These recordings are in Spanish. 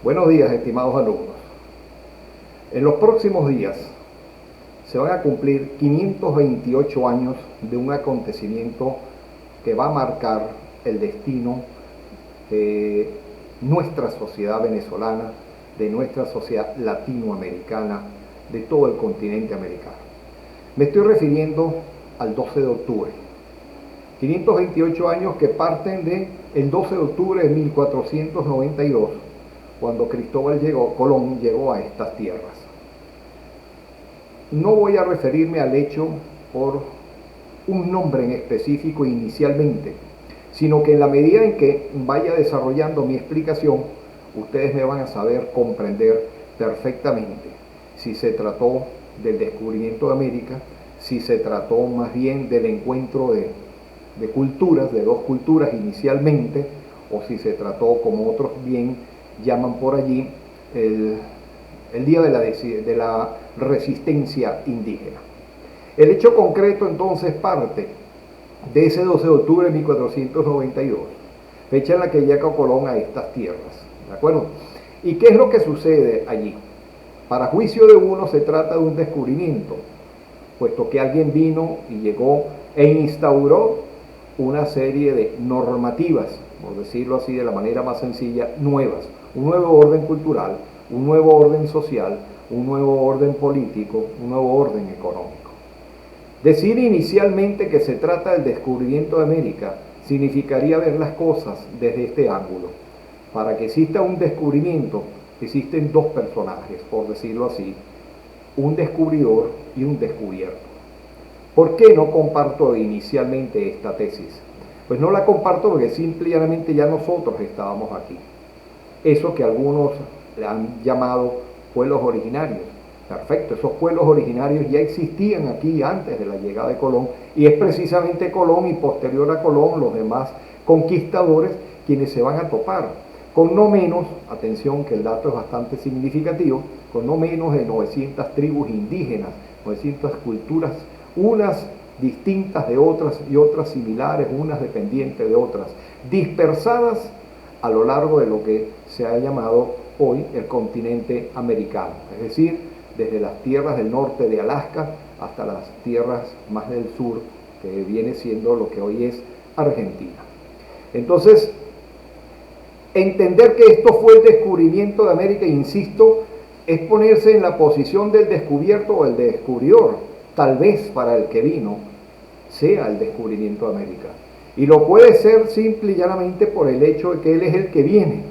Buenos días, estimados alumnos. En los próximos días se van a cumplir 528 años de un acontecimiento que va a marcar el destino de nuestra sociedad venezolana, de nuestra sociedad latinoamericana, de todo el continente americano. Me estoy refiriendo al 12 de octubre. 528 años que parten del 12 de octubre de 1492, cuando Colón llegó a estas tierras. No voy a referirme al hecho por un nombre en específico inicialmente, sino que en la medida en que vaya desarrollando mi explicación, ustedes me van a saber comprender perfectamente si se trató del descubrimiento de América, si se trató más bien del encuentro de culturas, de dos culturas inicialmente, o si se trató, como otros bien llaman por allí, el día de la resistencia indígena. El hecho concreto entonces parte de ese 12 de octubre de 1492, fecha en la que llega Colón a estas tierras, ¿de acuerdo? ¿Y qué es lo que sucede allí? Para juicio de uno se trata de un descubrimiento, puesto que alguien vino y llegó e instauró una serie de normativas, por decirlo así de la manera más sencilla, nuevas, un nuevo orden cultural, un nuevo orden social, un nuevo orden político, un nuevo orden económico. Decir inicialmente que se trata del descubrimiento de América significaría ver las cosas desde este ángulo. Para que exista un descubrimiento, existen dos personajes, por decirlo así, un descubridor y un descubierto. ¿Por qué no comparto inicialmente esta tesis? Pues no la comparto porque simplemente ya nosotros estábamos aquí. Eso que algunos le han llamado pueblos originarios. Perfecto, esos pueblos originarios ya existían aquí antes de la llegada de Colón, y es precisamente Colón y posterior a Colón los demás conquistadores quienes se van a topar con no menos, atención que el dato es bastante significativo, con no menos de 900 tribus indígenas, 900 culturas, unas distintas de otras y otras similares, unas dependientes de otras, dispersadas a lo largo de lo que se ha llamado hoy el continente americano, es decir, desde las tierras del norte de Alaska hasta las tierras más del sur, que viene siendo lo que hoy es Argentina. Entonces, entender que esto fue el descubrimiento de América, insisto, es ponerse en la posición del descubierto o el descubridor. Tal vez para el que vino sea el descubrimiento de América. Y lo puede ser simple y llanamente por el hecho de que él es el que viene.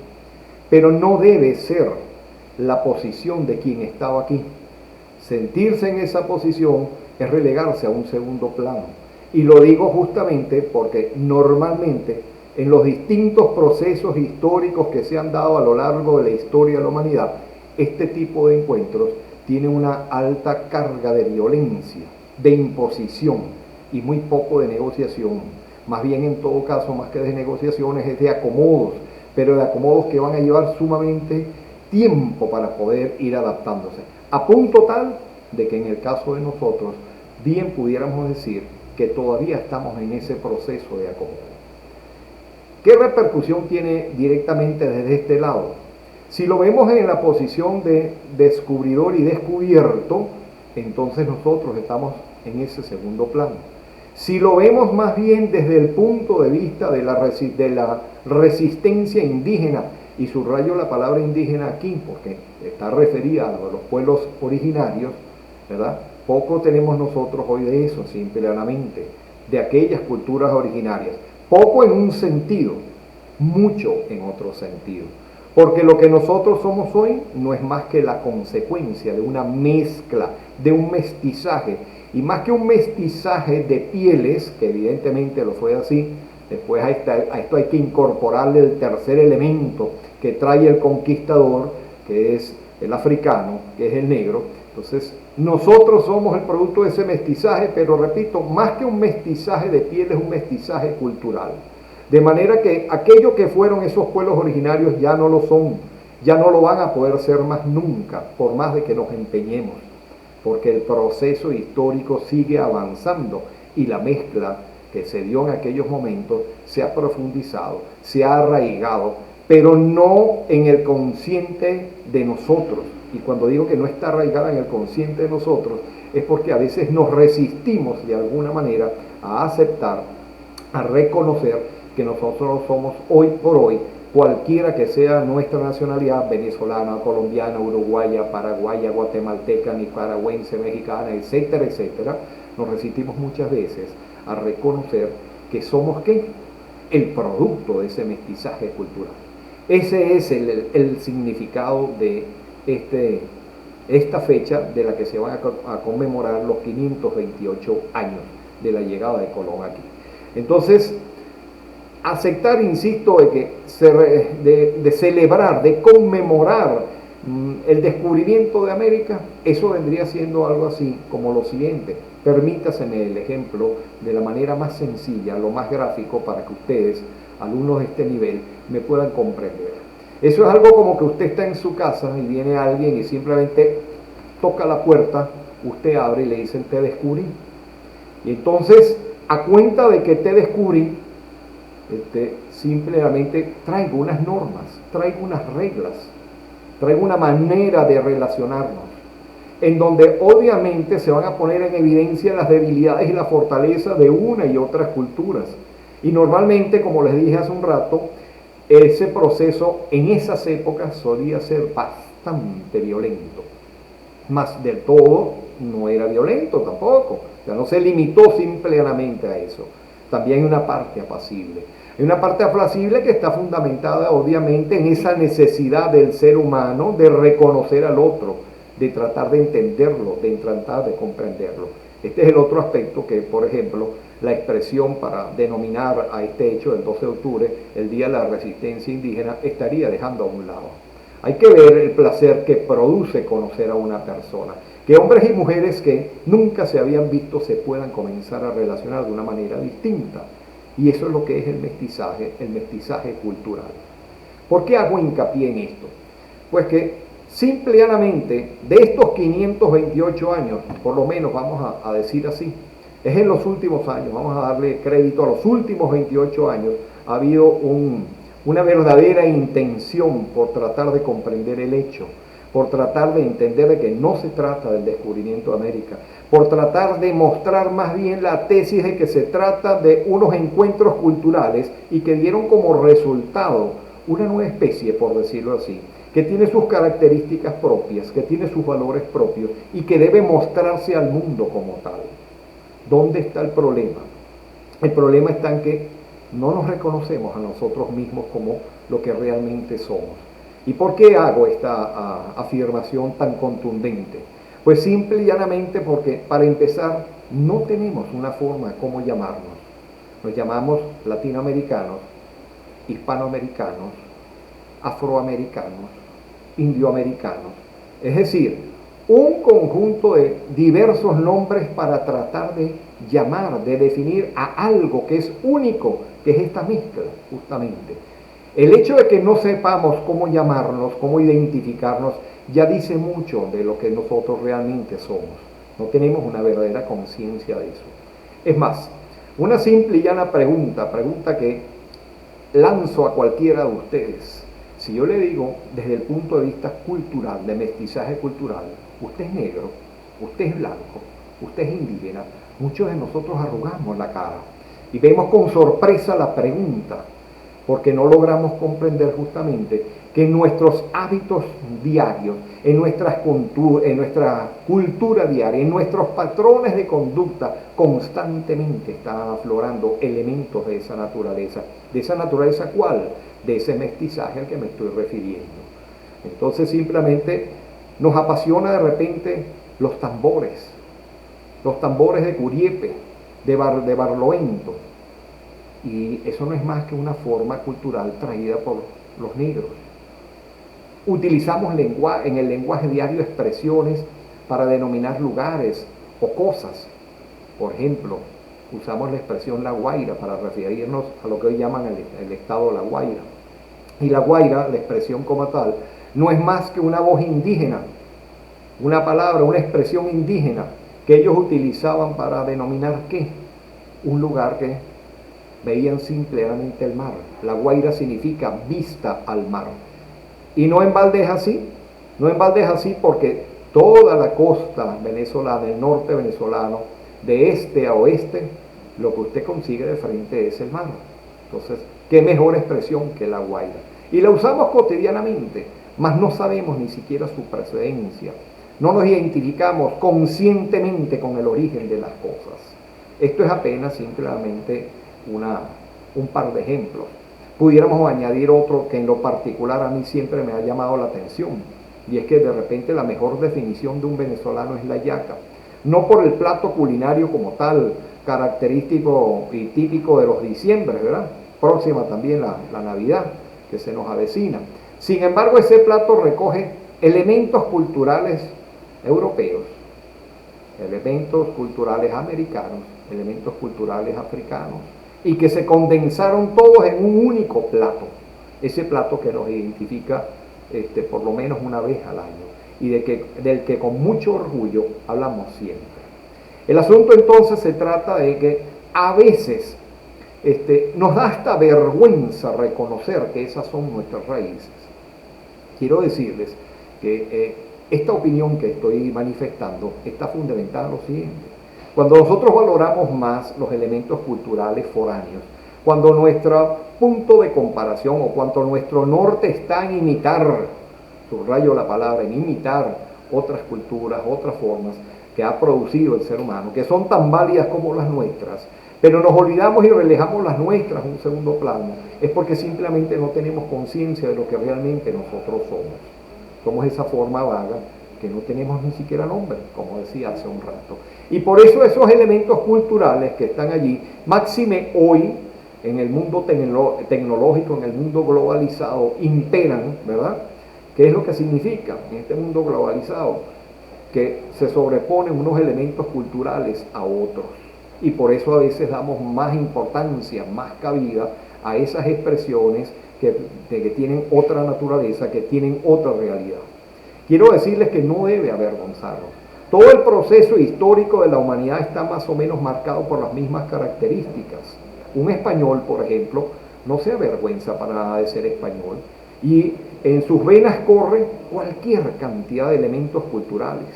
Pero no debe ser la posición de quien estaba aquí. Sentirse en esa posición es relegarse a un segundo plano. Y lo digo justamente porque normalmente en los distintos procesos históricos que se han dado a lo largo de la historia de la humanidad, este tipo de encuentros tiene una alta carga de violencia, de imposición y muy poco de negociación. Más bien, en todo caso, más que de negociaciones, es de acomodos, pero de acomodos que van a llevar sumamente tiempo para poder ir adaptándose, a punto tal de que en el caso de nosotros bien pudiéramos decir que todavía estamos en ese proceso de acomodo. ¿Qué repercusión tiene directamente desde este lado? Si lo vemos en la posición de descubridor y descubierto, entonces nosotros estamos en ese segundo plano. Si lo vemos más bien desde el punto de vista de la resistencia indígena, y subrayo la palabra indígena aquí porque está referida a los pueblos originarios, ¿verdad? Poco tenemos nosotros hoy de eso, simplemente, de aquellas culturas originarias. Poco en un sentido, mucho en otro sentido. Porque lo que nosotros somos hoy no es más que la consecuencia de una mezcla, de un mestizaje. Y más que un mestizaje de pieles, que evidentemente lo fue así, después a esto hay que incorporarle el tercer elemento que trae el conquistador, que es el africano, que es el negro. Entonces, nosotros somos el producto de ese mestizaje, pero repito, más que un mestizaje de piel, es un mestizaje cultural. De manera que aquello que fueron esos pueblos originarios ya no lo son, ya no lo van a poder ser más nunca, por más de que nos empeñemos, porque el proceso histórico sigue avanzando y la mezcla que se dio en aquellos momentos se ha profundizado, se ha arraigado, pero no en el consciente de nosotros. Y cuando digo que no está arraigada en el consciente de nosotros, es porque a veces nos resistimos de alguna manera a aceptar, a reconocer que nosotros somos hoy por hoy, cualquiera que sea nuestra nacionalidad, venezolana, colombiana, uruguaya, paraguaya, guatemalteca, nicaragüense, mexicana, etcétera, etcétera, nos resistimos muchas veces a reconocer que somos ¿qué? El producto de ese mestizaje cultural. Ese es el significado de esta fecha de la que se van a conmemorar los 528 años de la llegada de Colón aquí. Entonces, aceptar, insisto, de celebrar, de conmemorar el descubrimiento de América, eso vendría siendo algo así como lo siguiente. Permítaseme el ejemplo de la manera más sencilla, lo más gráfico, para que ustedes, alumnos de este nivel, me puedan comprender. Eso es algo como que usted está en su casa y viene alguien y simplemente toca la puerta, usted abre y le dicen: te descubrí. Y entonces, a cuenta de que te descubrí, simplemente traigo unas normas, traigo unas reglas, traigo una manera de relacionarnos, en donde obviamente se van a poner en evidencia las debilidades y la fortaleza de una y otras culturas. Y normalmente, como les dije hace un rato, ese proceso en esas épocas solía ser bastante violento. Más del todo no era violento tampoco, o sea, no se limitó simplemente a eso. También hay una parte apacible. Hay una parte apacible que está fundamentada obviamente en esa necesidad del ser humano de reconocer al otro, de tratar de entenderlo, de tratar de comprenderlo. Este es el otro aspecto que, por ejemplo, la expresión para denominar a este hecho del 12 de octubre, el Día de la Resistencia Indígena, estaría dejando a un lado. Hay que ver el placer que produce conocer a una persona, que hombres y mujeres que nunca se habían visto se puedan comenzar a relacionar de una manera distinta. Y eso es lo que es el mestizaje cultural. ¿Por qué hago hincapié en esto? Pues que simple y llanamente, de estos 528 años, por lo menos vamos a decir así, es en los últimos años, vamos a darle crédito a los últimos 28 años, ha habido una verdadera intención por tratar de comprender el hecho, por tratar de entender de que no se trata del descubrimiento de América, por tratar de mostrar más bien la tesis de que se trata de unos encuentros culturales y que dieron como resultado una nueva especie, por decirlo así, que tiene sus características propias, que tiene sus valores propios y que debe mostrarse al mundo como tal. ¿Dónde está el problema? El problema está en que no nos reconocemos a nosotros mismos como lo que realmente somos. ¿Y por qué hago esta afirmación tan contundente? Pues simple y llanamente porque, para empezar, no tenemos una forma de cómo llamarnos. Nos llamamos latinoamericanos, hispanoamericanos, afroamericanos, indioamericanos. Es decir, un conjunto de diversos nombres para tratar de llamar, de definir a algo que es único, que es esta mezcla, justamente. El hecho de que no sepamos cómo llamarnos, cómo identificarnos, ya dice mucho de lo que nosotros realmente somos. No tenemos una verdadera conciencia de eso. Es más, una simple y llana pregunta que lanzo a cualquiera de ustedes. Si yo le digo, desde el punto de vista cultural, de mestizaje cultural, usted es negro, usted es blanco, usted es indígena, muchos de nosotros arrugamos la cara y vemos con sorpresa la pregunta, porque no logramos comprender justamente que en nuestros hábitos diarios, en nuestra cultura diaria, en nuestros patrones de conducta, constantemente están aflorando elementos de esa naturaleza. ¿De esa naturaleza cuál? De ese mestizaje al que me estoy refiriendo. Entonces simplemente nos apasiona de repente los tambores de Curiepe, de Barlovento, y eso no es más que una forma cultural traída por los negros. Utilizamos en el lenguaje diario expresiones para denominar lugares o cosas. Por ejemplo, usamos la expresión La Guaira para referirnos a lo que hoy llaman el estado de La Guaira. Y La Guaira, la expresión como tal, no es más que una voz indígena, una palabra, una expresión indígena que ellos utilizaban para denominar ¿qué? Un lugar que veían simplemente el mar. La Guaira significa vista al mar. Y no en balde es así, no en balde es así porque toda la costa venezolana, el norte venezolano, de este a oeste, lo que usted consigue de frente es el mar. Entonces, qué mejor expresión que la Guaira. Y la usamos cotidianamente, mas no sabemos ni siquiera su procedencia. No nos identificamos conscientemente con el origen de las cosas. Esto es apenas simplemente un par de ejemplos. Pudiéramos añadir otro que en lo particular a mí siempre me ha llamado la atención, y es que de repente la mejor definición de un venezolano es la yaca. No por el plato culinario como tal, característico y típico de los diciembres, ¿verdad? Próxima también la Navidad, que se nos avecina. Sin embargo, ese plato recoge elementos culturales europeos, elementos culturales americanos, elementos culturales africanos, y que se condensaron todos en un único plato, ese plato que nos identifica por lo menos una vez al año, y del que con mucho orgullo hablamos siempre. El asunto entonces se trata de que a veces nos da hasta vergüenza reconocer que esas son nuestras raíces. Quiero decirles que esta opinión que estoy manifestando está fundamentada en lo siguiente. Cuando nosotros valoramos más los elementos culturales foráneos, cuando nuestro punto de comparación o cuando nuestro norte está en imitar, subrayo la palabra, en imitar otras culturas, otras formas que ha producido el ser humano, que son tan válidas como las nuestras, pero nos olvidamos y relajamos las nuestras en un segundo plano, es porque simplemente no tenemos conciencia de lo que realmente nosotros somos. Somos esa forma vaga que no tenemos ni siquiera nombre, como decía hace un rato. Y por eso esos elementos culturales que están allí, máxime hoy, en el mundo tecnológico, en el mundo globalizado, imperan, ¿verdad? ¿Qué es lo que significa en este mundo globalizado? Que se sobreponen unos elementos culturales a otros. Y por eso a veces damos más importancia, más cabida a esas expresiones que tienen otra naturaleza, que tienen otra realidad. Quiero decirles que no debe avergonzarnos. Todo el proceso histórico de la humanidad está más o menos marcado por las mismas características. Un español, por ejemplo, no se avergüenza para nada de ser español y en sus venas corre cualquier cantidad de elementos culturales.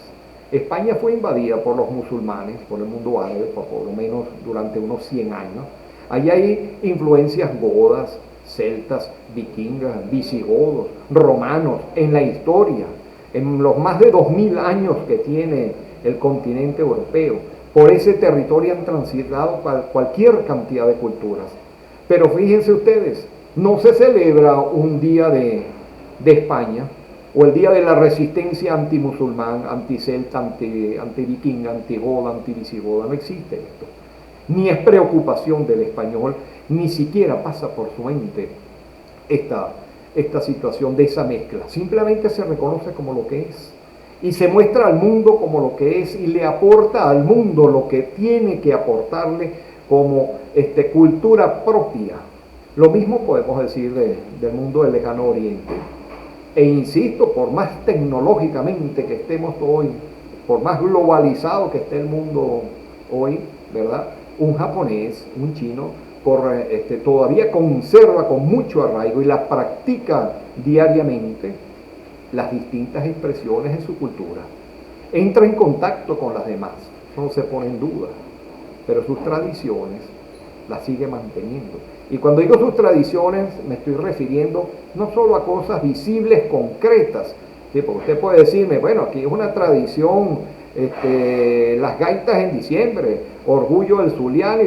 España fue invadida por los musulmanes, por el mundo árabe, por lo menos durante unos 100 años. Allí hay influencias godas, celtas, vikingas, visigodos, romanos en la historia, en los más de 2000 años que tiene el continente europeo. Por ese territorio han transitado cualquier cantidad de culturas. Pero fíjense ustedes, no se celebra un día de España, o el día de la resistencia antimusulmán, anticelta, antivikinga, antigoda, antivisigoda. No existe esto. Ni es preocupación del español, ni siquiera pasa por su mente esta situación de esa mezcla. Simplemente se reconoce como lo que es y se muestra al mundo como lo que es y le aporta al mundo lo que tiene que aportarle como cultura propia. Lo mismo podemos decir del mundo del lejano oriente. E insisto, por más tecnológicamente que estemos hoy, por más globalizado que esté el mundo hoy, ¿verdad? Un japonés, un chino, todavía conserva con mucho arraigo y la practica diariamente las distintas expresiones de su cultura. Entra en contacto con las demás, no se pone en duda, pero sus tradiciones las sigue manteniendo. Y cuando digo sus tradiciones, me estoy refiriendo no solo a cosas visibles, concretas, ¿sí? Porque usted puede decirme, bueno, aquí es una tradición, las gaitas en diciembre, orgullo del zuliano y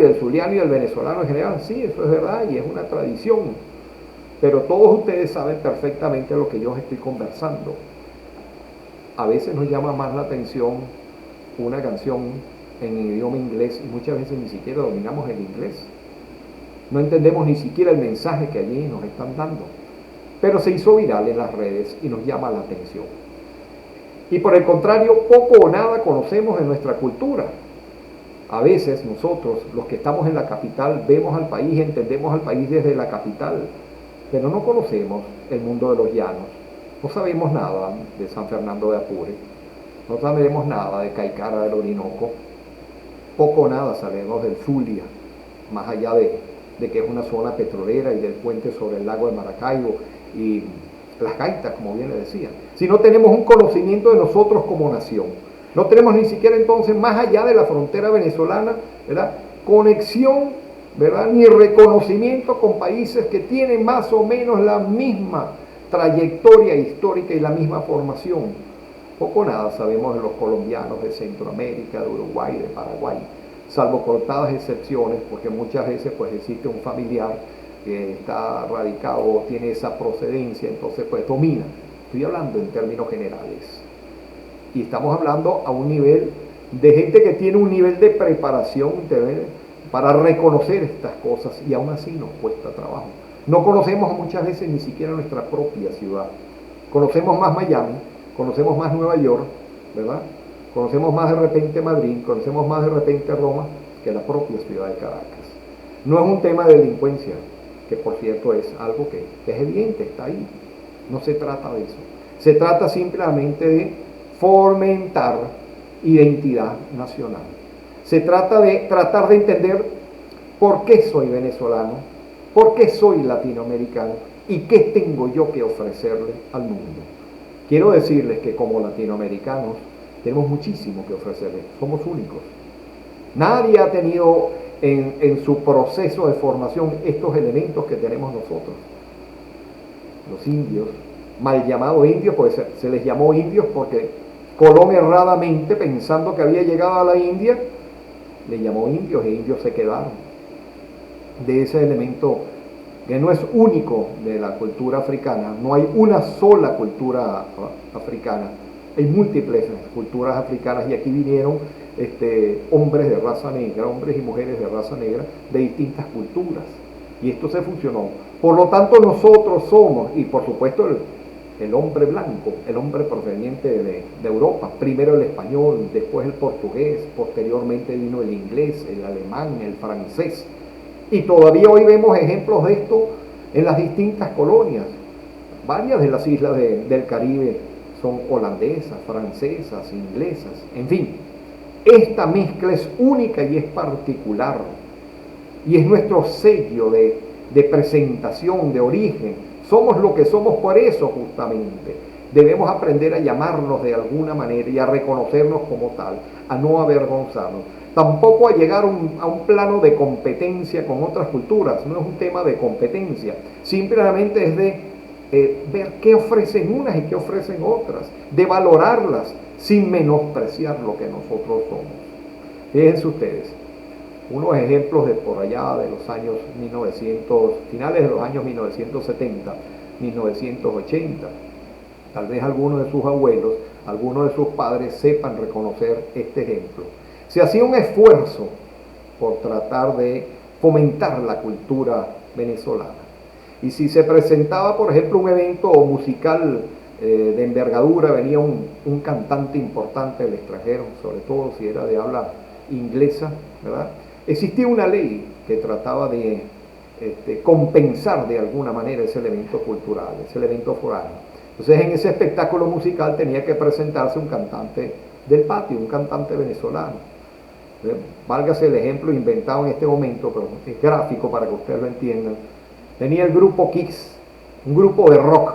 del venezolano en general. Sí, eso es verdad y es una tradición. Pero todos ustedes saben perfectamente lo que yo estoy conversando. A veces nos llama más la atención una canción en idioma inglés y muchas veces ni siquiera dominamos el inglés. No entendemos ni siquiera el mensaje que allí nos están dando. Pero se hizo viral en las redes y nos llama la atención. Y por el contrario, poco o nada conocemos de nuestra cultura. A veces nosotros, los que estamos en la capital, vemos al país, entendemos al país desde la capital, pero no conocemos el mundo de los llanos. No sabemos nada de San Fernando de Apure, no sabemos nada de Caicara del Orinoco, poco o nada sabemos del Zulia, más allá de de que es una zona petrolera y del puente sobre el lago de Maracaibo y las gaitas, como bien le decía. Si no tenemos un conocimiento de nosotros como nación, no tenemos ni siquiera entonces, más allá de la frontera venezolana, ¿verdad?, conexión, ¿verdad?, ni reconocimiento con países que tienen más o menos la misma trayectoria histórica y la misma formación. Poco nada sabemos de los colombianos de Centroamérica, de Uruguay, de Paraguay, salvo cortadas excepciones, porque muchas veces pues existe un familiar que está radicado o tiene esa procedencia, entonces pues domina. Estoy hablando en términos generales. Y estamos hablando a un nivel de gente que tiene un nivel de preparación para reconocer estas cosas, y aún así nos cuesta trabajo. No conocemos muchas veces ni siquiera nuestra propia ciudad. Conocemos más Miami, conocemos más Nueva York, ¿verdad? Conocemos más de repente Madrid, conocemos más de repente Roma que la propia ciudad de Caracas. No es un tema de delincuencia, que por cierto es algo que es evidente, está ahí. No se trata de eso. Se trata simplemente de fomentar identidad nacional. Se trata de tratar de entender por qué soy venezolano, por qué soy latinoamericano y qué tengo yo que ofrecerle al mundo. Quiero decirles que como latinoamericanos tenemos muchísimo que ofrecerles, somos únicos. Nadie ha tenido en su proceso de formación estos elementos que tenemos nosotros. Los indios, mal llamados indios, pues se les llamó indios porque Colón erradamente, pensando que había llegado a la India, le llamó indios e indios se quedaron. De ese elemento que no es único de la cultura africana, no hay una sola cultura africana, hay múltiples culturas africanas y aquí vinieron hombres de raza negra, hombres y mujeres de raza negra de distintas culturas y esto se fusionó. Por lo tanto nosotros somos, y por supuesto el hombre blanco, el hombre proveniente de Europa, primero el español, después el portugués, posteriormente vino el inglés, el alemán, el francés. Y todavía hoy vemos ejemplos de esto en las distintas colonias. Varias de las islas del Caribe son holandesas, francesas, inglesas, en fin. Esta mezcla es única y es particular. Y es nuestro sello de presentación, de origen. Somos lo que somos por eso justamente. Debemos aprender a llamarnos de alguna manera y a reconocernos como tal, a no avergonzarnos. Tampoco a llegar a un plano de competencia con otras culturas, no es un tema de competencia, simplemente es de ver qué ofrecen unas y qué ofrecen otras, de valorarlas sin menospreciar lo que nosotros somos. Fíjense ustedes, unos ejemplos de por allá de los años 1900, finales de los años 1970, 1980, tal vez algunos de sus abuelos, algunos de sus padres sepan reconocer este ejemplo. Se hacía un esfuerzo por tratar de fomentar la cultura venezolana. Y si se presentaba, por ejemplo, un evento musical de envergadura, venía un cantante importante del extranjero, sobre todo si era de habla inglesa, ¿verdad? Existía una ley que trataba de compensar de alguna manera ese elemento cultural, ese elemento foráneo. Entonces en ese espectáculo musical tenía que presentarse un cantante del patio, un cantante venezolano. Válgase el ejemplo inventado en este momento, pero es gráfico para que ustedes lo entiendan. Tenía el grupo Kiss, un grupo de rock,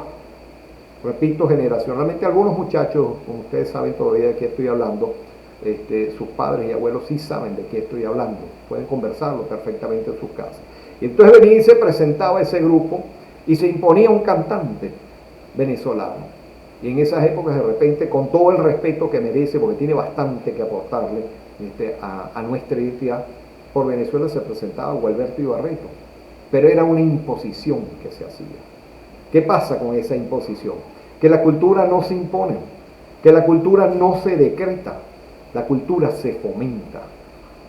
repito, generacionalmente algunos muchachos, como ustedes saben todavía de qué estoy hablando, sus padres y abuelos sí saben de qué estoy hablando, pueden conversarlo perfectamente en sus casas. Y entonces venía y se presentaba ese grupo y se imponía un cantante venezolano. Y en esas épocas de repente, con todo el respeto que merece, porque tiene bastante que aportarle a nuestra identidad, por Venezuela se presentaba Gualberto Ibarreto, pero era una imposición que se hacía. ¿Qué pasa con esa imposición? Que la cultura no se impone, que la cultura no se decreta, la cultura se fomenta.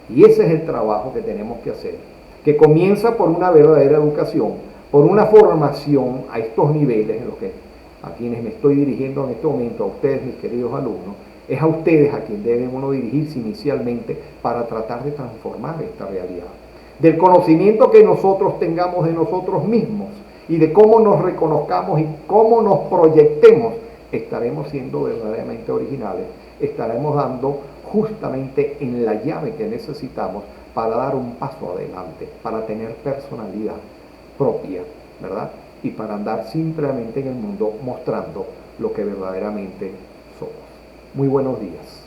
Y ese es el trabajo que tenemos que hacer, que comienza por una verdadera educación, por una formación a estos niveles en los que a quienes me estoy dirigiendo en este momento, a ustedes, mis queridos alumnos, es a ustedes a quien debe uno dirigirse inicialmente para tratar de transformar esta realidad. Del conocimiento que nosotros tengamos de nosotros mismos y de cómo nos reconozcamos y cómo nos proyectemos, estaremos siendo verdaderamente originales, estaremos dando justamente en la llave que necesitamos para dar un paso adelante, para tener personalidad propia, ¿verdad? Y para andar simplemente en el mundo mostrando lo que verdaderamente somos. Muy buenos días.